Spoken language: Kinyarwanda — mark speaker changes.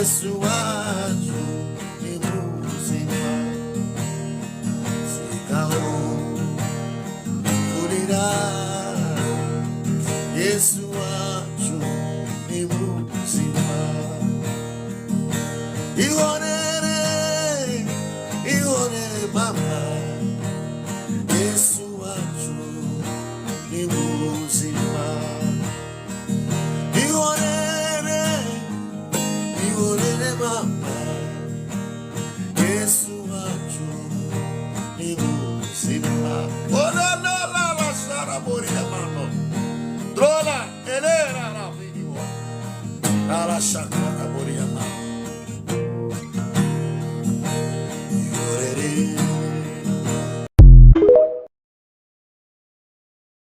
Speaker 1: Yesu wacu ni muzima. Sigaho kurira, Yesu wacu ni muzima. Ihorere, ihorere mama, Yesu wacu ni muzima. Ihorere, ihorere mama, Yesu wacu ni muzima. Ora la la la sara moria mano. Drola elera la video. La la shaka.